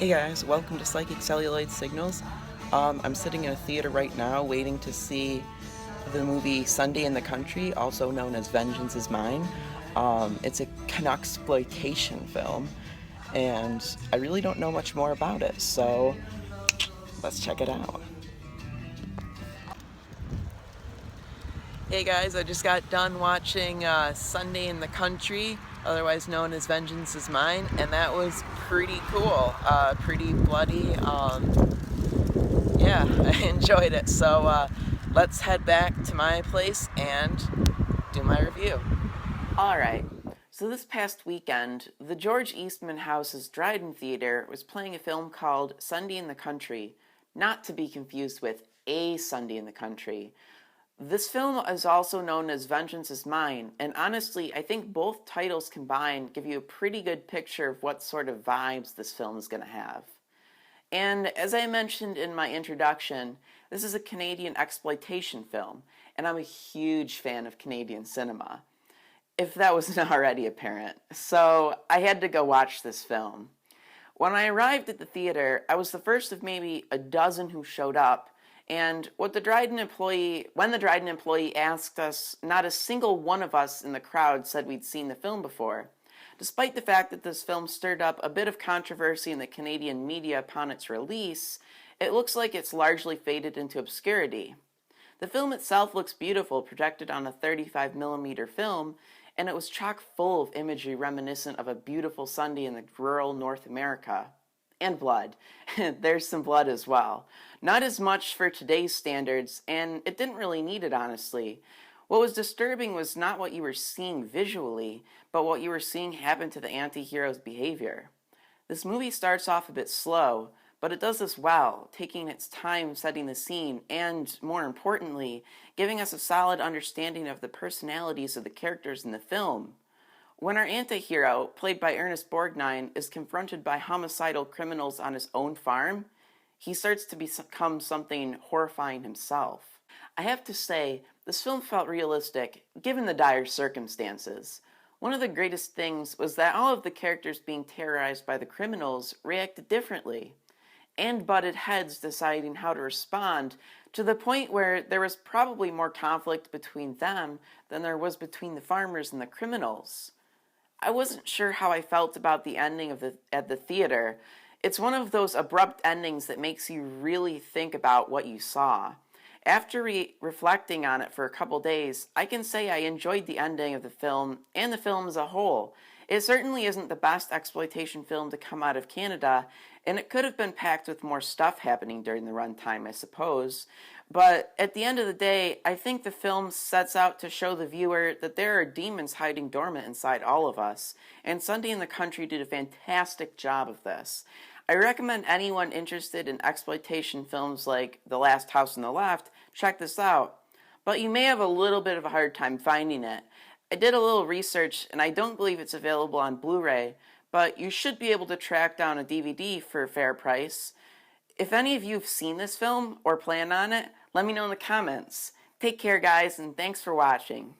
Hey guys, welcome to Psychic Celluloid Signals. I'm sitting in a theater right now waiting to see the movie Sunday in the Country, also known as Vengeance is Mine. It's a Canuxploitation film, and I really don't know much more about it, so let's check it out. Hey guys, I just got done watching Sunday in the Country, otherwise known as Vengeance is Mine, and that was pretty cool, pretty bloody. Yeah, I enjoyed it. So let's head back to my place and do my review. Alright, so this past weekend, the George Eastman House's Dryden Theatre was playing a film called Sunday in the Country, not to be confused with A Sunday in the Country. This film is also known as Vengeance is Mine, and honestly, I think both titles combined give you a pretty good picture of what sort of vibes this film is going to have. And as I mentioned in my introduction, this is a Canadian exploitation film, and I'm a huge fan of Canadian cinema, if that wasn't already apparent. So I had to go watch this film. When I arrived at the theater, I was the first of maybe a dozen who showed up, and when the Dryden employee asked us, not a single one of us in the crowd said we'd seen the film before. Despite the fact that this film stirred up a bit of controversy in the Canadian media upon its release, it looks like it's largely faded into obscurity. The film itself looks beautiful, projected on a 35mm film, and it was chock full of imagery reminiscent of a beautiful Sunday in the rural North America. And blood. There's some blood as well. Not as much for today's standards, and it didn't really need it, honestly. What was disturbing was not what you were seeing visually, but what you were seeing happen to the anti-hero's behavior. This movie starts off a bit slow, but it does this well, taking its time setting the scene, and, more importantly, giving us a solid understanding of the personalities of the characters in the film. When our anti-hero, played by Ernest Borgnine, is confronted by homicidal criminals on his own farm, he starts to become something horrifying himself. I have to say, this film felt realistic, given the dire circumstances. One of the greatest things was that all of the characters being terrorized by the criminals reacted differently, and butted heads deciding how to respond, to the point where there was probably more conflict between them than there was between the farmers and the criminals. I wasn't sure how I felt about the ending at the theater. It's one of those abrupt endings that makes you really think about what you saw. After reflecting on it for a couple days, I can say I enjoyed the ending of the film and the film as a whole. It certainly isn't the best exploitation film to come out of Canada, and it could have been packed with more stuff happening during the runtime, I suppose. But at the end of the day, I think the film sets out to show the viewer that there are demons hiding dormant inside all of us, and Sunday in the Country did a fantastic job of this. I recommend anyone interested in exploitation films like The Last House on the Left check this out, but you may have a little bit of a hard time finding it. I did a little research, and I don't believe it's available on Blu-ray, but you should be able to track down a DVD for a fair price. If any of you have seen this film or plan on it, let me know in the comments. Take care, guys, and thanks for watching.